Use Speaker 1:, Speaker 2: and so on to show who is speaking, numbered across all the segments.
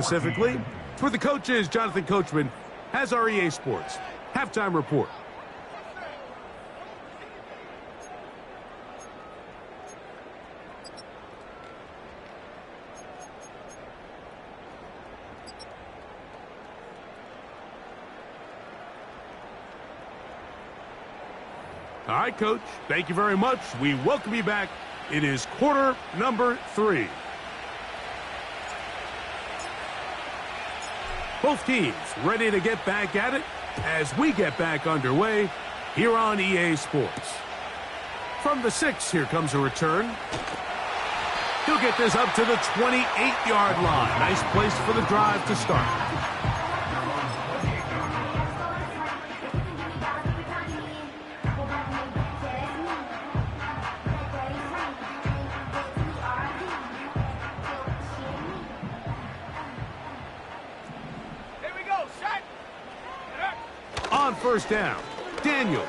Speaker 1: specifically. For the coaches, Jonathan Coachman has our EA Sports halftime report. All right, Coach, thank you very much. We welcome you back. It is quarter number 3. Both teams ready to get back at it as we get back underway here on EA Sports. From the 6, here comes a return. He'll get this up to the 28-yard line. Nice place for the drive to start. On first down, Daniels.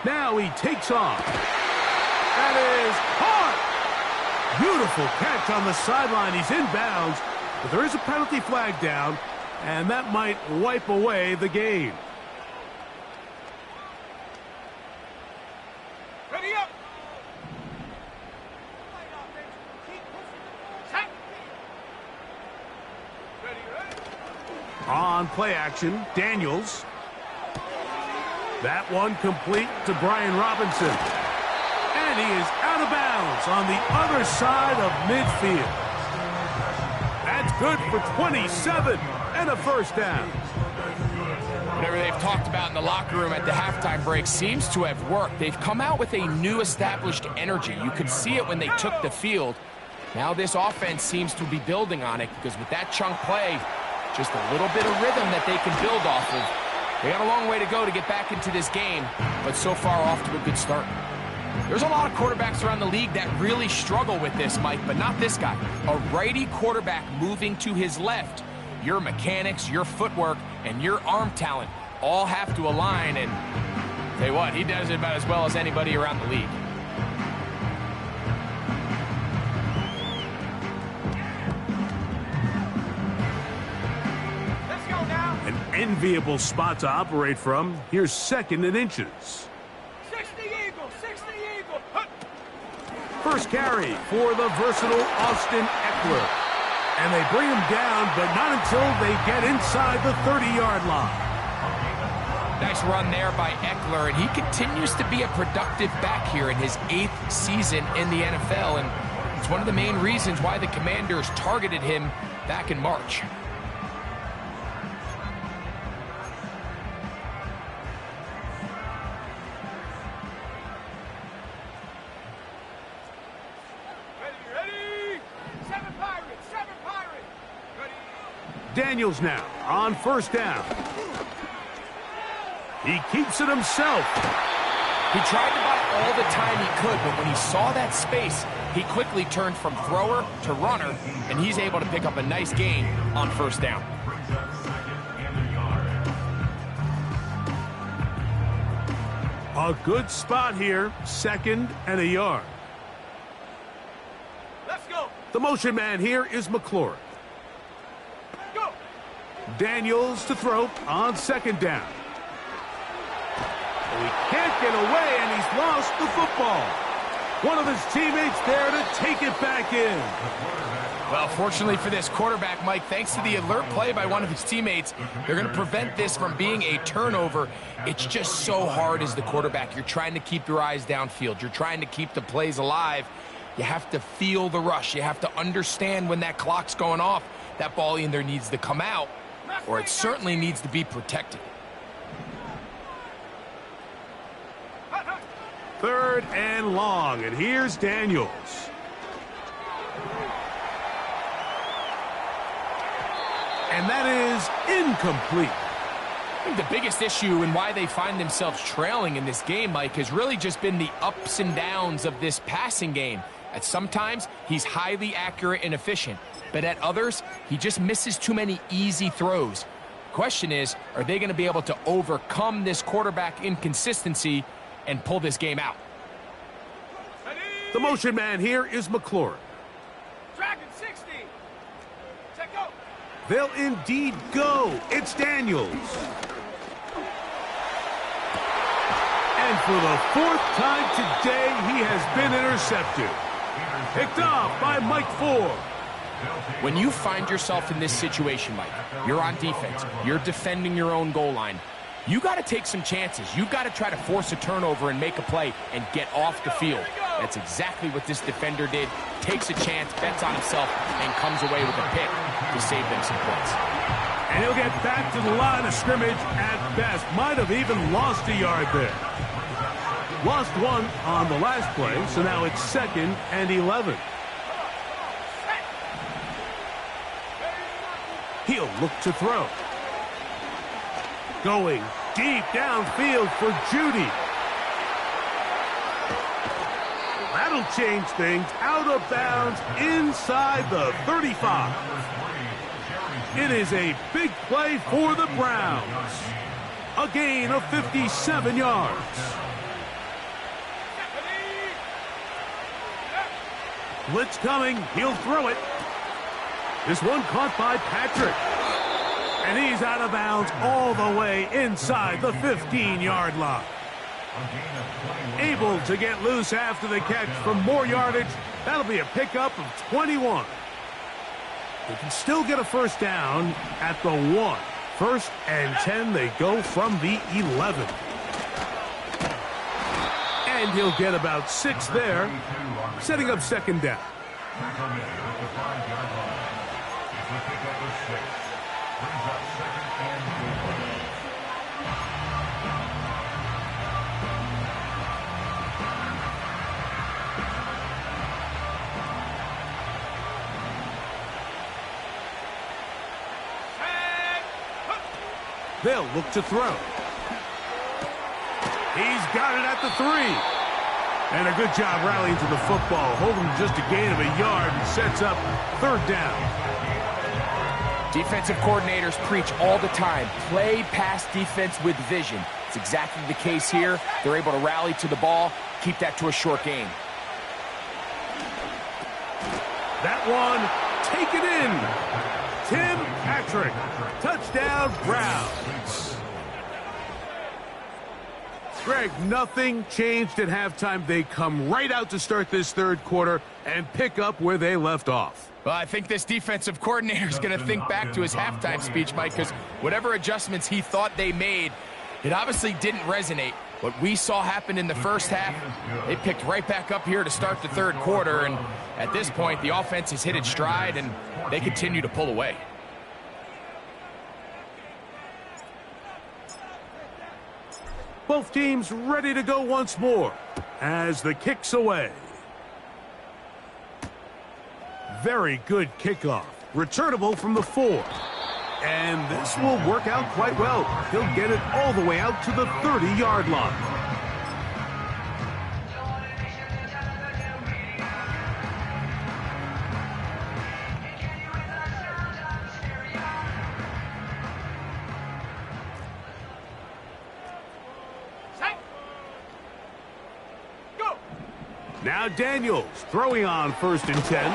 Speaker 1: Now he takes off. That is hard. Beautiful catch on the sideline. He's inbounds, but there is a penalty flag down, and that might wipe away the game.
Speaker 2: Ready up.
Speaker 1: On play action, Daniels. That one complete to Brian Robinson. And he is out of bounds on the other side of midfield. That's good for 27 and a first down.
Speaker 3: Whatever they've talked about in the locker room at the halftime break seems to have worked. They've come out with a new established energy. You could see it when they took the field. Now this offense seems to be building on it because with that chunk play, just a little bit of rhythm that they can build off of. They got a long way to go to get back into this game, but so far off to a good start. There's a lot of quarterbacks around the league that really struggle with this, Mike, but not this guy. A righty quarterback moving to his left. Your mechanics, your footwork, and your arm talent all have to align, and tell you what, he does it about as well as anybody around the league.
Speaker 1: Enviable spot to operate from. Here's 2nd and inches.
Speaker 2: 60 Eagle, 60 Eagle. Hup.
Speaker 1: First carry for the versatile Austin Eckler. And they bring him down, but not until they get inside the 30-yard line.
Speaker 3: Nice run there by Eckler, and he continues to be a productive back here in his 8th season in the NFL, and it's one of the main reasons why the Commanders targeted him back in March.
Speaker 1: Daniels now on first down. He keeps it himself.
Speaker 3: He tried to buy all the time he could, but when he saw that space, he quickly turned from thrower to runner, and he's able to pick up a nice gain on first down.
Speaker 1: A good spot here, 2nd and a yard.
Speaker 2: Let's go.
Speaker 1: The motion man here is McLaurin. Daniels to throw on 2nd down. He can't get away, and he's lost the football. One of his teammates there to take it back in.
Speaker 3: Well, fortunately for this quarterback, Mike, thanks to the alert play by one of his teammates, they're going to prevent this from being a turnover. It's just so hard as the quarterback. You're trying to keep your eyes downfield. You're trying to keep the plays alive. You have to feel the rush. You have to understand when that clock's going off. That ball either needs to come out, or it certainly needs to be protected.
Speaker 1: 3rd and long, and here's Daniels. And that is incomplete.
Speaker 3: I think the biggest issue and why they find themselves trailing in this game, Mike, has really just been the ups and downs of this passing game. At sometimes, he's highly accurate and efficient, but at others, he just misses too many easy throws. Question is, are they going to be able to overcome this quarterback inconsistency and pull this game out?
Speaker 1: The motion man here is McLaurin. They'll indeed go. It's Daniels. And for the 4th time today, he has been intercepted. Picked off by Mike Ford.
Speaker 3: When you find yourself in this situation, Mike, you're on defense, you're defending your own goal line, you got to take some chances. You got to try to force a turnover and make a play and get off the field. That's exactly what this defender did. Takes a chance, bets on himself, and comes away with a pick to save them some points.
Speaker 1: And he'll get back to the line of scrimmage at best. Might have even lost a yard there. Lost one on the last play, so now it's 2nd and 11. He'll look to throw. Going deep downfield for Judy. That'll change things. Out of bounds inside the 35. It is a big play for the Browns. A gain of 57 yards. Blitz coming. He'll throw it. This one caught by Patrick. And he's out of bounds all the way inside the 15-yard line. Able to get loose after the catch for more yardage. That'll be a pickup of 21. They can still get a first down at the 1. 1st and 10, they go from the 11. And he'll get about 6 there, setting up 2nd down. They'll look to throw. He's got it at the 3. And a good job rallying to the football, holding just a gain of a yard and sets up 3rd down.
Speaker 3: Defensive coordinators preach all the time, play pass defense with vision. It's exactly the case here. They're able to rally to the ball, keep that to a short gain.
Speaker 1: That one, take it in. Tim Patrick, touchdown Browns. Greg, nothing changed at halftime. They come right out to start this 3rd quarter and pick up where they left off.
Speaker 3: Well, I think this defensive coordinator is going to think back to his halftime speech, Mike, because whatever adjustments he thought they made, it obviously didn't resonate. What we saw happen in the first half, they picked right back up here to start the 3rd quarter, and at this point, the offense has hit its stride, and they continue to pull away.
Speaker 1: Both teams ready to go once more as the kick's away. Very good kickoff. Returnable from the 4. And this will work out quite well. He'll get it all the way out to the 30-yard line. Now Daniels throwing on 1st and 10.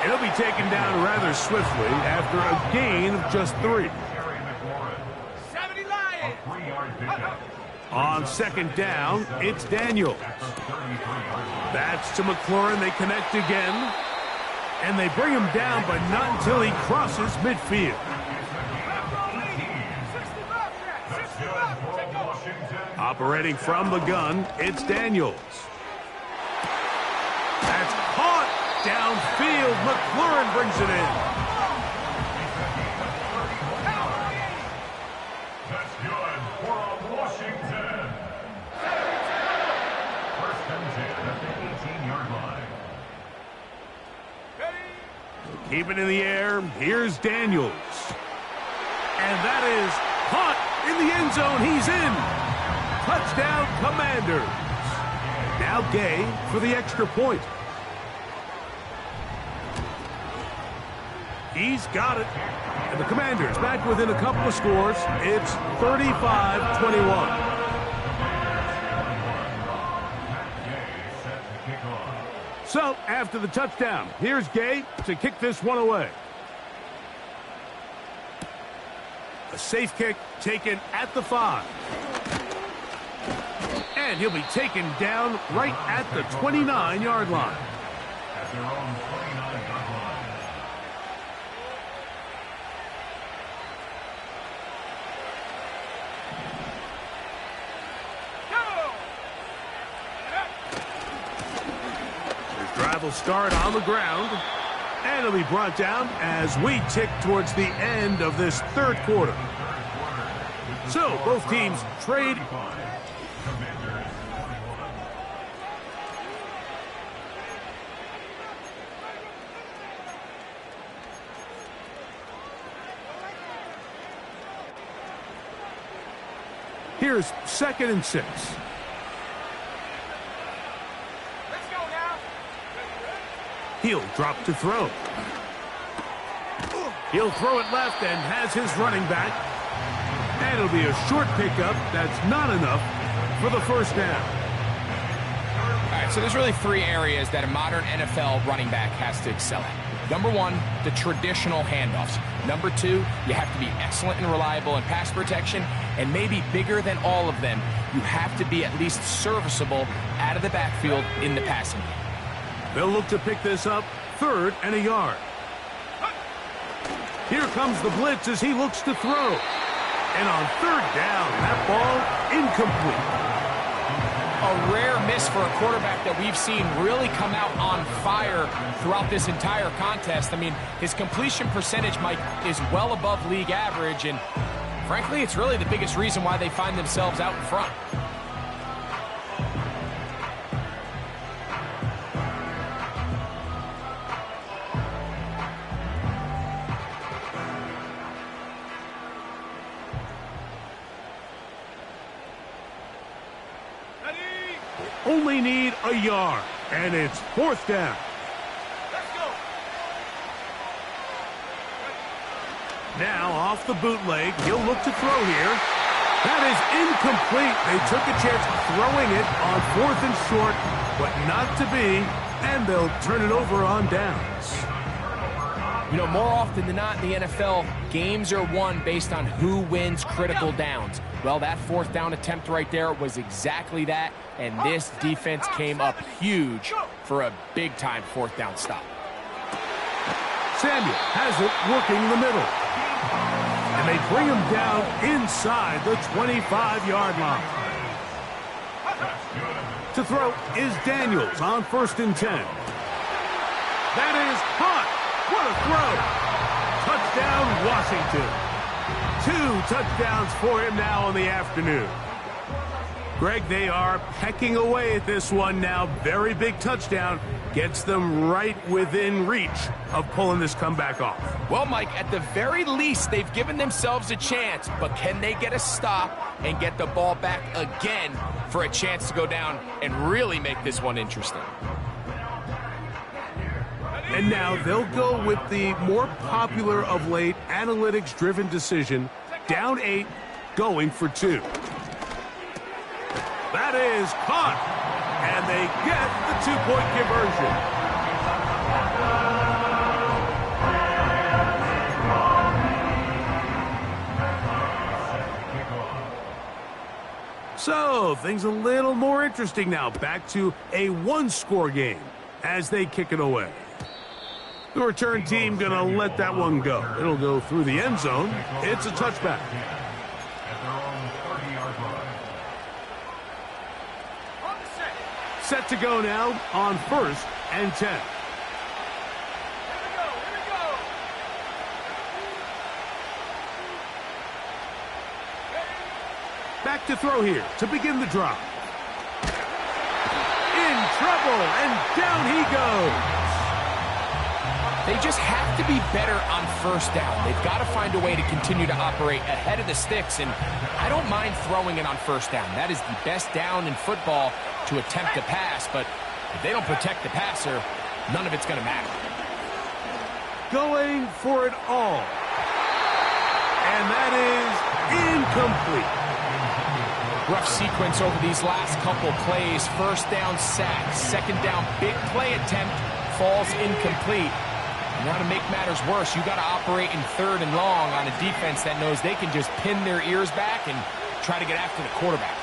Speaker 1: And he'll be taken down rather swiftly after a gain of just 3.
Speaker 2: 70 Lions.
Speaker 1: On 2nd down, it's Daniels. That's to McLaurin. They connect again. And they bring him down, but not until he crosses midfield. Operating from the gun, it's Daniels. That's caught downfield. McLaurin brings it in.
Speaker 4: That's good for Washington. 1st and 10 at the 18-yard line.
Speaker 1: Keep it in the air. Here's Daniels. And that is caught in the end zone. He's in. Touchdown, Commanders. Now Gay for the extra point. He's got it. And the Commanders back within a couple of scores. It's 35-21. So, after the touchdown, here's Gay to kick this one away. A safe kick taken at the 5. And he'll be taken down right at the 29-yard line.
Speaker 4: At their own 29-yard line.
Speaker 1: His drive will start on the ground. And it'll be brought down as we tick towards the end of this third quarter. So both teams trade. Here's 2nd and 6.
Speaker 2: Let's go now.
Speaker 1: He'll drop to throw. He'll throw it left and has his running back. And it'll be a short pickup. That's not enough for the first down.
Speaker 3: All right, so there's really 3 areas that a modern NFL running back has to excel at. Number 1, the traditional handoffs. Number 2, you have to be excellent and reliable in pass protection. And maybe bigger than all of them, you have to be at least serviceable out of the backfield in the passing game.
Speaker 1: They'll look to pick this up 3rd and a yard. Here comes the blitz as he looks to throw. And on 3rd down, that ball incomplete.
Speaker 3: A rare miss for a quarterback that we've seen really come out on fire throughout this entire contest. I mean, his completion percentage, Mike, is well above league average, and frankly, it's really the biggest reason why they find themselves out in front.
Speaker 1: Only need a yard, and it's 4th down.
Speaker 2: Let's go.
Speaker 1: Now off the bootleg, he'll look to throw here. That is incomplete. They took a chance throwing it on 4th and short, but not to be, and they'll turn it over on downs.
Speaker 3: You know, more often than not in the NFL, games are won based on who wins critical downs. Well, that 4th down attempt right there was exactly that, and this defense came up huge for a big-time 4th down stop.
Speaker 1: Samuel has it working the middle. And they bring him down inside the 25-yard line. To throw is Daniels on 1st and 10. That is caught. What a throw. Touchdown, Washington. 2 touchdowns for him now in the afternoon. Greg, they are pecking away at this one now. Very big touchdown. Gets them right within reach of pulling this comeback off.
Speaker 3: Well, Mike, at the very least, they've given themselves a chance, but can they get a stop and get the ball back again for a chance to go down and really make this one interesting?
Speaker 1: And now they'll go with the more popular of late analytics-driven decision, down 8, going for 2. That is caught, and they get the 2-point conversion. So, things a little more interesting now. Back to a 1-score game as they kick it away. The return team going to let that one go. It'll go through the end zone. It's a touchback. Set to go now on 1st and 10.
Speaker 2: Here we go.
Speaker 1: Back to throw here to begin the drive. In trouble, and down he goes.
Speaker 3: They just have to be better on 1st down. They've got to find a way to continue to operate ahead of the sticks, and I don't mind throwing it on 1st down. That is the best down in football to attempt to pass, but if they don't protect the passer, none of it's going to matter.
Speaker 1: Going for it all. And that is incomplete.
Speaker 3: Rough sequence over these last couple plays. 1st down sack, 2nd down big play attempt falls incomplete. Now to make matters worse, you got to operate in 3rd and long on a defense that knows they can just pin their ears back and try to get after the quarterback.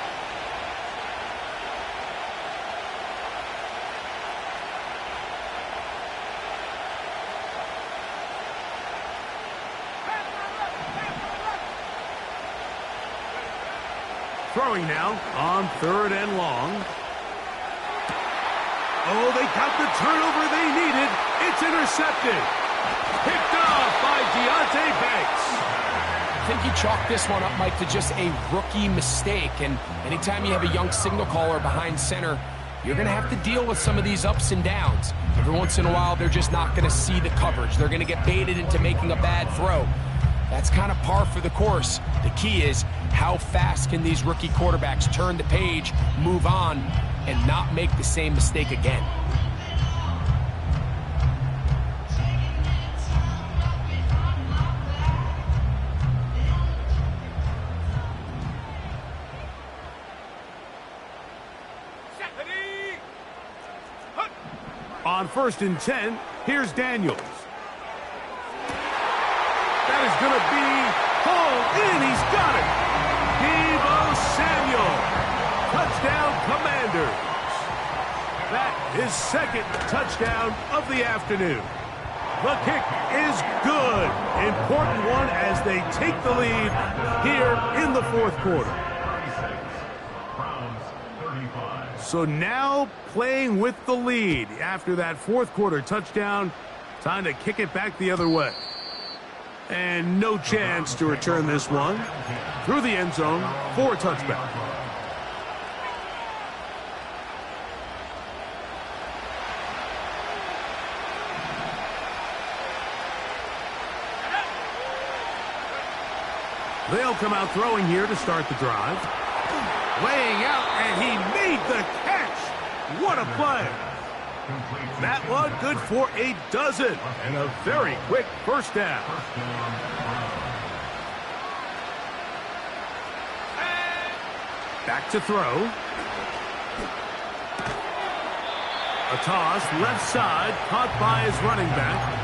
Speaker 1: Throwing now on 3rd and long. Oh, they got the turnover they needed. It's intercepted. Picked off by Deonte Banks.
Speaker 3: I think you chalk this one up, Mike, to just a rookie mistake. And anytime you have a young signal caller behind center, you're going to have to deal with some of these ups and downs. Every once in a while, they're just not going to see the coverage. They're going to get baited into making a bad throw. That's kind of par for the course. The key is how fast can these rookie quarterbacks turn the page, move on, and not make the same mistake again.
Speaker 1: On 1st and 10, here's Daniels. That is going to be hauled in. He's got it. Deebo Samuel. Touchdown, Commanders. That is 2nd touchdown of the afternoon. The kick is good. Important one as they take the lead here in the 4th quarter. So now playing with the lead after that 4th quarter touchdown. Time to kick it back the other way. And no chance to return this one through the end zone for a touchback. They'll come out throwing here to start the drive. Laying out, and he made the catch. What a play. That one good for a dozen and a very quick first down. Back to throw. A toss left side, caught by his running back.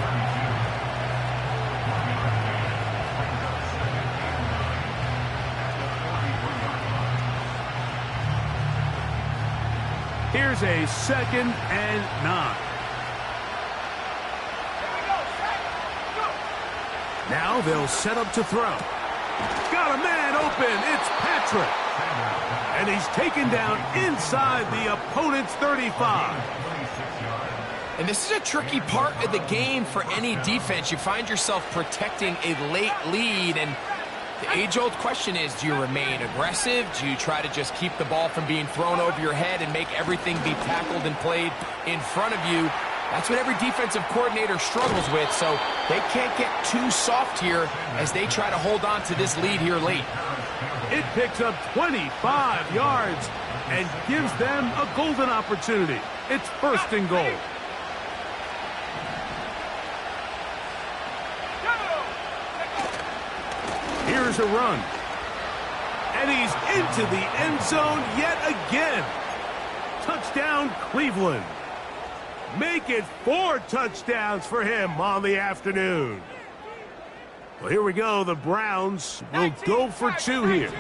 Speaker 1: Here's a 2nd and 9. Now they'll set up to throw. Got a man open. It's Patrick. And he's taken down inside the opponent's 35.
Speaker 3: And this is a tricky part of the game for any defense. You find yourself protecting a late lead, and the age-old question is, do you remain aggressive? Do you try to just keep the ball from being thrown over your head and make everything be tackled and played in front of you? That's what every defensive coordinator struggles with, so they can't get too soft here as they try to hold on to this lead here late.
Speaker 1: It picks up 25 yards and gives them a golden opportunity. It's 1st and goal. Here's a run. And he's into the end zone yet again. Touchdown, Cleveland. Make it 4 touchdowns for him on the afternoon. Well, here we go. The Browns will go for 2 here.
Speaker 4: The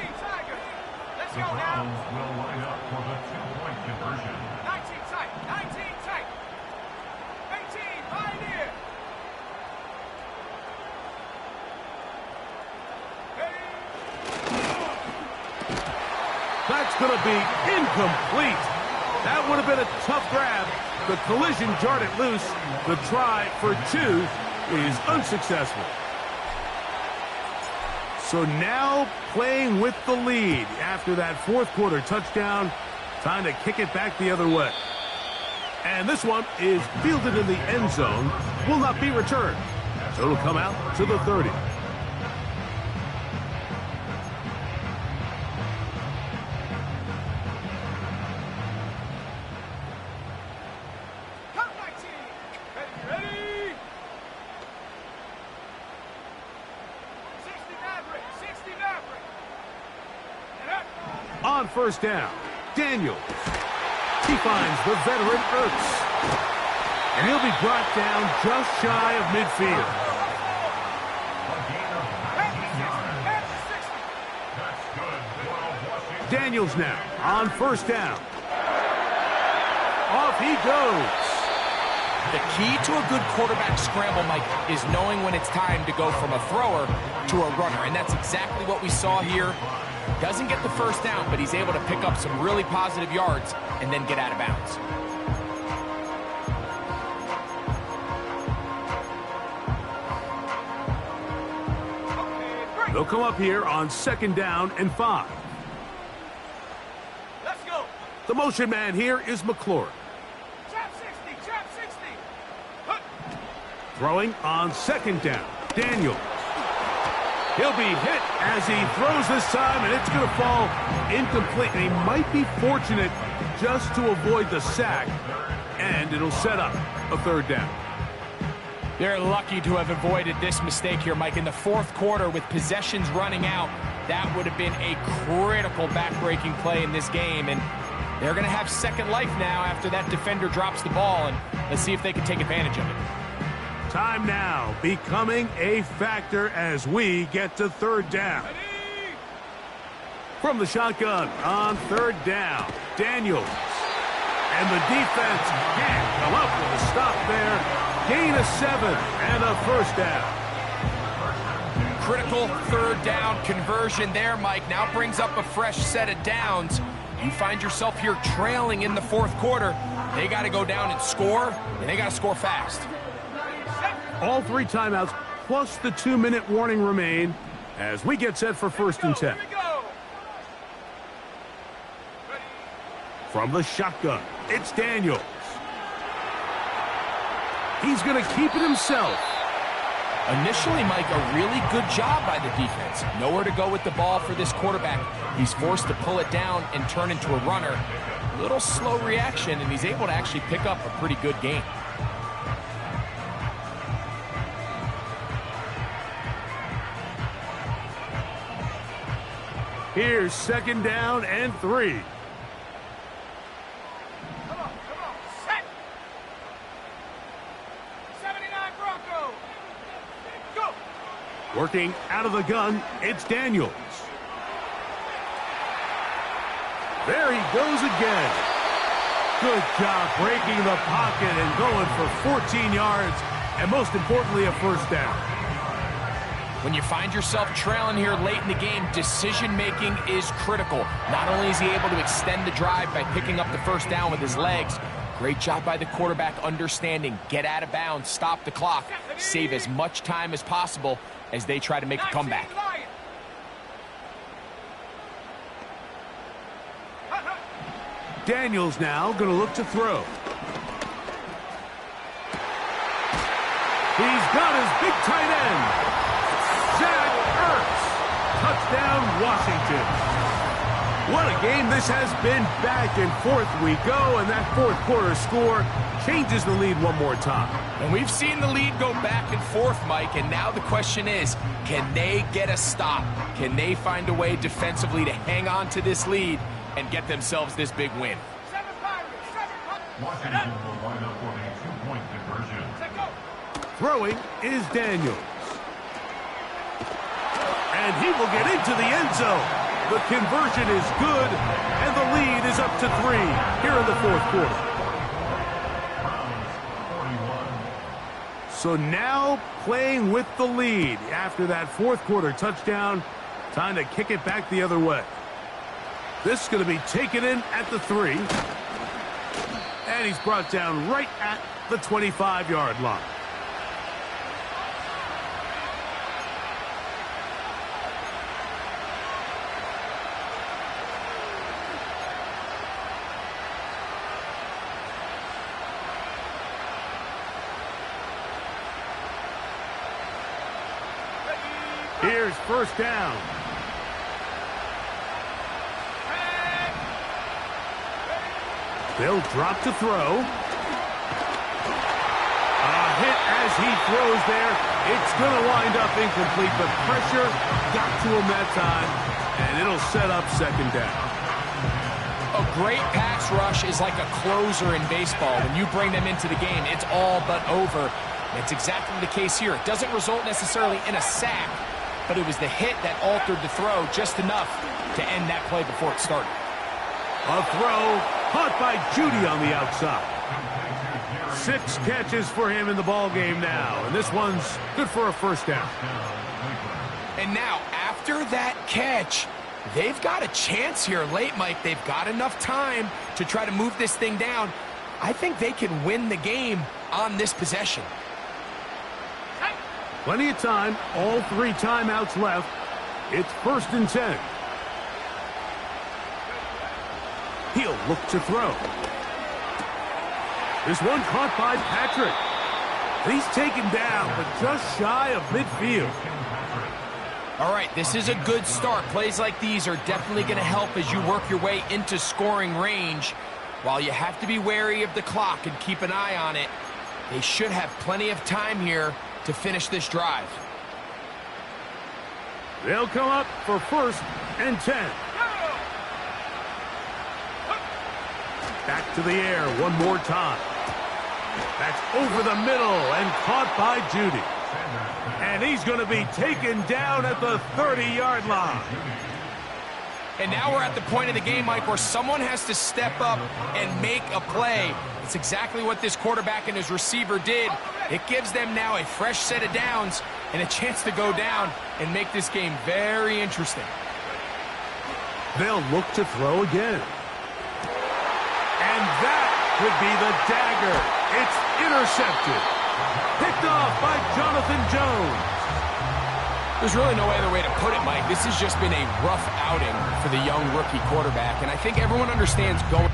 Speaker 4: Browns will line up for the 2-point conversion.
Speaker 2: 19 tight, 19 tight. 18, pioneer.
Speaker 1: That's going to be incomplete. That would have been a tough grab. The collision jarred it loose. The try for 2 is unsuccessful. So now playing with the lead after that 4th quarter touchdown. Time to kick it back the other way. And this one is fielded in the end zone. Will not be returned. So it'll come out to the 30. On 1st down, Daniels. He finds the veteran Ertz. And he'll be brought down just shy of midfield. Daniels now on first down. Off he goes.
Speaker 3: The key to a good quarterback scramble, Mike, is knowing when it's time to go from a thrower to a runner. And that's exactly what we saw here. Doesn't get the first down, but he's able to pick up some really positive yards and then get out of bounds.
Speaker 1: They'll come up here on second down and 5.
Speaker 2: Let's go.
Speaker 1: The motion man here is McLaurin.
Speaker 2: Trap 60, trap 60. Huh.
Speaker 1: Throwing on second down. Daniels. He'll be hit as he throws this time, and it's going to fall incomplete. And he might be fortunate just to avoid the sack, and it'll set up a third down.
Speaker 3: They're lucky to have avoided this mistake here, Mike. In the fourth quarter, with possessions running out, that would have been a critical back-breaking play in this game. And they're going to have second life now after that defender drops the ball. And let's see if they can take advantage of it.
Speaker 1: Time now becoming a factor as we get to third down. From the shotgun on third down, Daniels. And the defense can't come up with a stop there. Gain of 7 and a first down.
Speaker 3: Critical third down conversion there, Mike. Now brings up a fresh set of downs. You find yourself here trailing in the fourth quarter. They got to go down and score, and they got to score fast.
Speaker 1: All 3 timeouts plus the 2-minute warning remain as we get set for first and 10. From the shotgun, it's Daniels. He's going to keep it himself.
Speaker 3: Initially, Mike, a really good job by the defense. Nowhere to go with the ball for this quarterback. He's forced to pull it down and turn into a runner. A little slow reaction, and he's able to actually pick up a pretty good game.
Speaker 1: Here's second down and 3.
Speaker 2: Come on, set. 79 Bronco. Go.
Speaker 1: Working out of the gun, it's Daniels. There he goes again. Good job breaking the pocket and going for 14 yards, and most importantly, a first down.
Speaker 3: When you find yourself trailing here late in the game, decision-making is critical. Not only is he able to extend the drive by picking up the first down with his legs, great job by the quarterback understanding, get out of bounds, stop the clock, save as much time as possible as they try to make a comeback.
Speaker 1: Daniels now going to look to throw. He's got his big tight end. Zach Ertz. Touchdown, Washington. What a game this has been. Back and forth we go, and that fourth quarter score changes the lead one more time.
Speaker 3: And we've seen the lead go back and forth, Mike, and now the question is, can they get a stop? Can they find a way defensively to hang on to this lead and get themselves this big win?
Speaker 4: Washington will line up for a 2-point conversion.
Speaker 1: Throwing is Daniels. And he will get into the end zone. The conversion is good, and the lead is up to 3 here in the fourth quarter. So now playing with the lead after that fourth quarter touchdown. Time to kick it back the other way. This is going to be taken in at the 3. And he's brought down right at the 25-yard line. Here's first down. They'll drop to throw. A hit as he throws there. It's going to wind up incomplete, but pressure got to him that time, and it'll set up second down.
Speaker 3: A great pass rush is like a closer in baseball. When you bring them into the game, it's all but over. That's exactly the case here. It doesn't result necessarily in a sack, but it was the hit that altered the throw just enough to end that play before it started.
Speaker 1: A throw caught by Jeudy on the outside. 6 catches for him in the ball game now, and this one's good for a first down.
Speaker 3: And now, after that catch, they've got a chance here late, Mike. They've got enough time to try to move this thing down. I think they can win the game on this possession.
Speaker 1: Plenty of time, all 3 timeouts left. It's 1st and 10. He'll look to throw. This one caught by Patrick. He's taken down, but just shy of midfield.
Speaker 3: All right, this is a good start. Plays like these are definitely going to help as you work your way into scoring range. While you have to be wary of the clock and keep an eye on it, they should have plenty of time here to finish this drive.
Speaker 1: They'll come up for 1st and 10. Back to the air one more time. That's over the middle and caught by Jeudy. And he's going to be taken down at the 30-yard line.
Speaker 3: And now we're at the point of the game, Mike, where someone has to step up and make a play. It's exactly what this quarterback and his receiver did. It gives them now a fresh set of downs and a chance to go down and make this game very interesting.
Speaker 1: They'll look to throw again. And that could be the dagger. It's intercepted. Picked off by Jonathan Jones.
Speaker 3: There's really no other way to put it, Mike. This has just been a rough outing for the young rookie quarterback, and I think everyone understands going...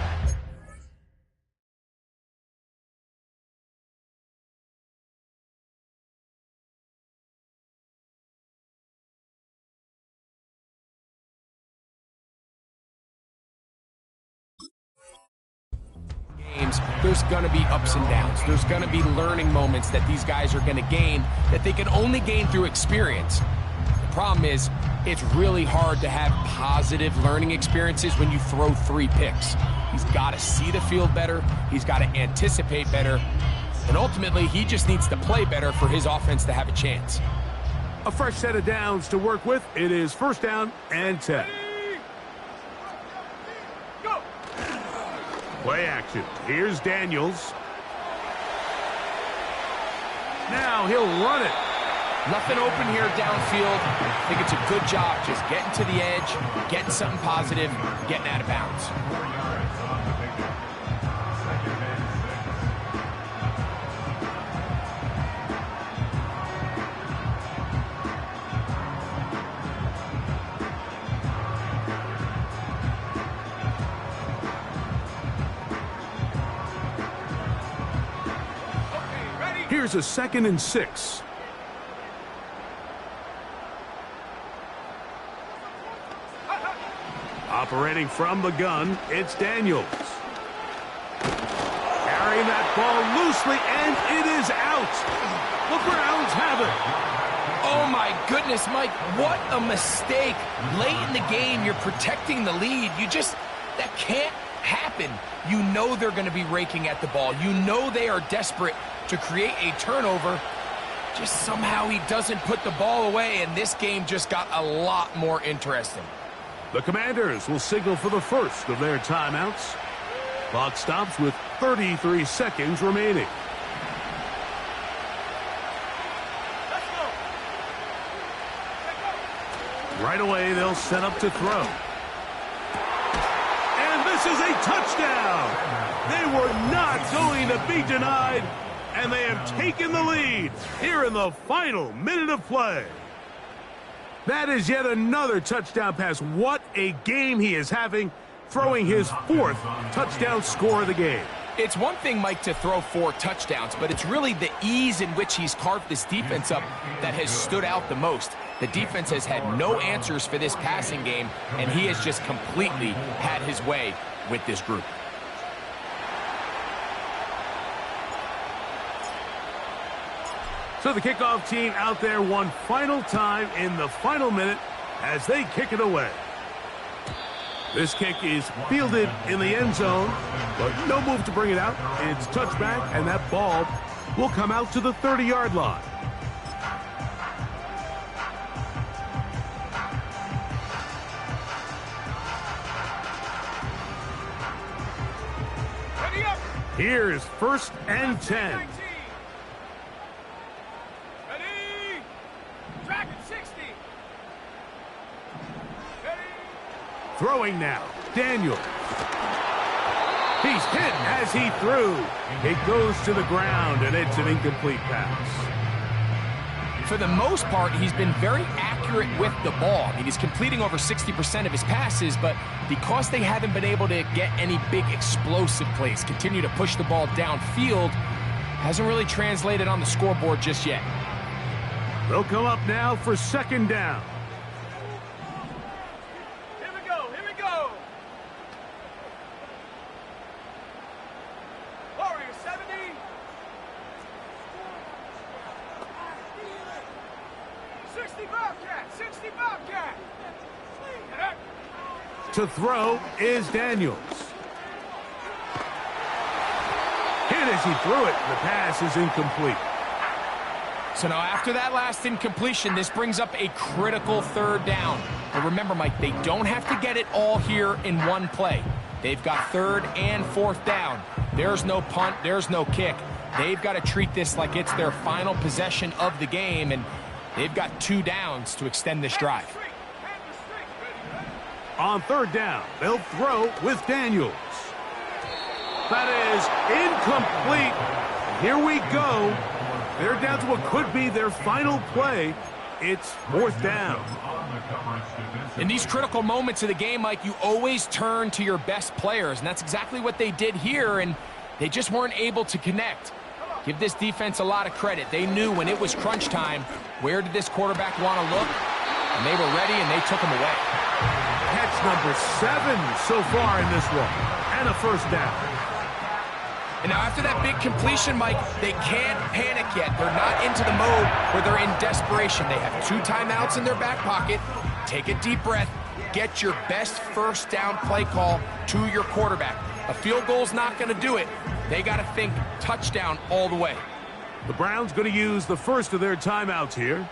Speaker 3: There's going to be ups and downs. There's going to be learning moments that these guys are going to gain that they can only gain through experience. The problem is, it's really hard to have positive learning experiences when you throw 3 picks. He's got to see the field better. He's got to anticipate better. And ultimately, he just needs to play better for his offense to have a chance.
Speaker 1: A fresh set of downs to work with. It is 1st down and 10. Play action. Here's Daniels. Now he'll run it.
Speaker 3: Nothing open here downfield. I think it's a good job just getting to the edge, getting something positive, getting out of bounds.
Speaker 1: Here's a 2nd and 6. Operating from the gun, it's Daniels. Carrying that ball loosely, and it is out. The Browns have it.
Speaker 3: Oh, my goodness, Mike, what a mistake. Late in the game, you're protecting the lead. That can't happen. You know they're going to be raking at the ball. You know they are desperate to create a turnover. Just somehow he doesn't put the ball away, and this game just got a lot more interesting.
Speaker 1: The Commanders will signal for the first of their timeouts. Clock stops with 33 seconds remaining.
Speaker 2: Let's go.
Speaker 1: Right away, they'll set up to throw. And this is a touchdown. They were not going to be denied, and they have taken the lead here in the final minute of play. That is yet another touchdown pass. What a game he is having, throwing his 4th touchdown score of the game.
Speaker 3: It's one thing, Mike, to throw 4 touchdowns, but it's really the ease in which he's carved this defense up that has stood out the most. The defense has had no answers for this passing game, and he has just completely had his way with this group.
Speaker 1: So the kickoff team out there one final time in the final minute as they kick it away. This kick is fielded in the end zone, but no move to bring it out. It's touchback, and that ball will come out to the 30-yard line.
Speaker 2: Ready up.
Speaker 1: Here's 1st and 10.
Speaker 2: 19. Ready. Dragon 60. Ready.
Speaker 1: Throwing now, Daniels. He's hit as he threw. It goes to the ground, and it's an incomplete pass.
Speaker 3: For the most part, he's been very accurate with the ball. I mean, he's completing over 60% of his passes, but because they haven't been able to get any big explosive plays, continue to push the ball downfield, hasn't really translated on the scoreboard just yet.
Speaker 1: They'll come up now for 2nd down.
Speaker 2: Here we go. Here we go. Warrior 70. 60 Bobcat. 60 Bobcat.
Speaker 1: To throw is Daniels. Hit as he threw it. The pass is incomplete.
Speaker 3: So now after that last incompletion, this brings up a critical 3rd down. But remember, Mike, they don't have to get it all here in one play. They've got 3rd and 4th down. There's no punt, there's no kick. They've got to treat this like it's their final possession of the game, and they've got 2 downs to extend this drive.
Speaker 1: On 3rd down, they'll throw with Daniels. That is incomplete. Here we go. They're down to what could be their final play. It's 4th down.
Speaker 3: In these critical moments of the game, Mike, you always turn to your best players, and that's exactly what they did here, and they just weren't able to connect. Give this defense a lot of credit. They knew when it was crunch time, where did this quarterback want to look, and they were ready, and they took him away.
Speaker 1: Catch number 7 so far in this one, and a 1st down.
Speaker 3: And now after that big completion, Mike, they can't panic yet. They're not into the mode where they're in desperation. They have 2 timeouts in their back pocket. Take a deep breath. Get your best 1st down play call to your quarterback. A field goal's not going to do it. They got to think touchdown all the way.
Speaker 1: The Browns going to use the first of their timeouts here.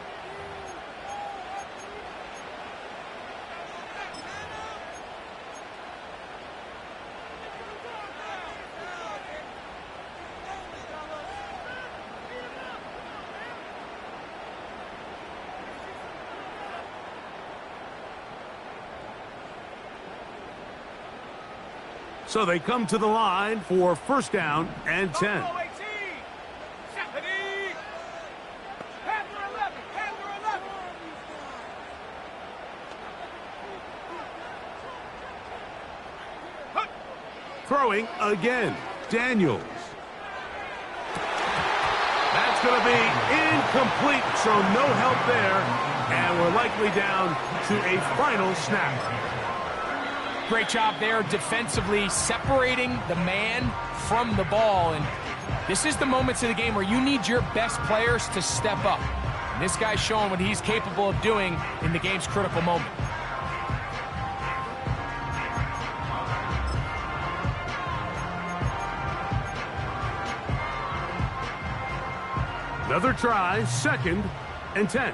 Speaker 1: So they come to the line for 1st down and 10.
Speaker 2: Panther 11. Panther 11.
Speaker 1: Throwing again, Daniels. That's going to be incomplete, so no help there. And we're likely down to a final snap.
Speaker 3: Great job there defensively, separating the man from the ball. And this is the moments of the game where you need your best players to step up. And this guy's showing what he's capable of doing in the game's critical moment.
Speaker 1: Another try, 2nd and 10.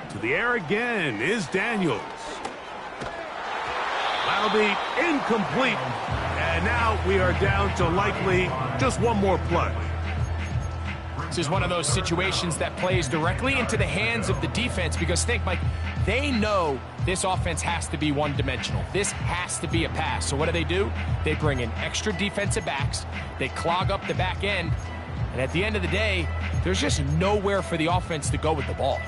Speaker 1: To the air again is Daniels. That'll be incomplete. And now we are down to likely just one more play.
Speaker 3: This is one of those situations that plays directly into the hands of the defense because think, Mike, they know this offense has to be one-dimensional. This has to be a pass. So what do? They bring in extra defensive backs. They clog up the back end. And at the end of the day, there's just nowhere for the offense to go with the ball.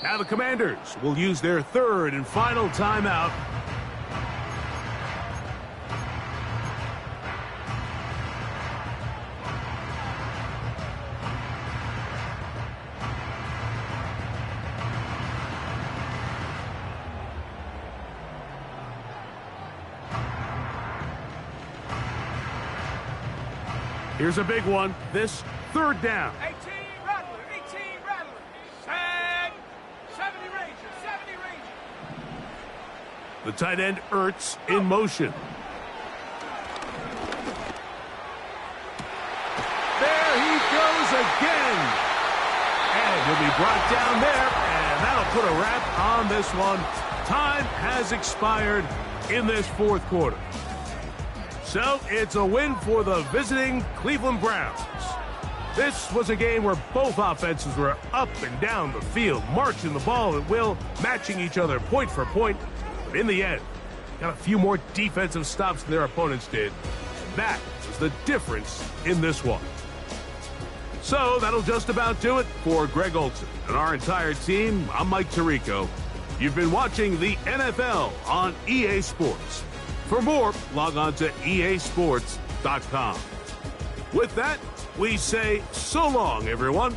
Speaker 1: Now the Commanders will use their third and final timeout. Here's a big one. This third down.
Speaker 2: 18 Rattler, 18 Rattler. Set. 70 Ranger, 70 Ranger.
Speaker 1: The tight end Ertz in motion. There he goes again. And he'll be brought down there, and that'll put a wrap on this one. Time has expired in this fourth quarter. So it's a win for the visiting Cleveland Browns. This was a game where both offenses were up and down the field, marching the ball at will, matching each other point for point. But in the end, got a few more defensive stops than their opponents did. And that was the difference in this one. So that'll just about do it for Greg Olsen and our entire team. I'm Mike Tirico. You've been watching the NFL on EA Sports. For more, log on to easports.com. With that, we say so long, everyone.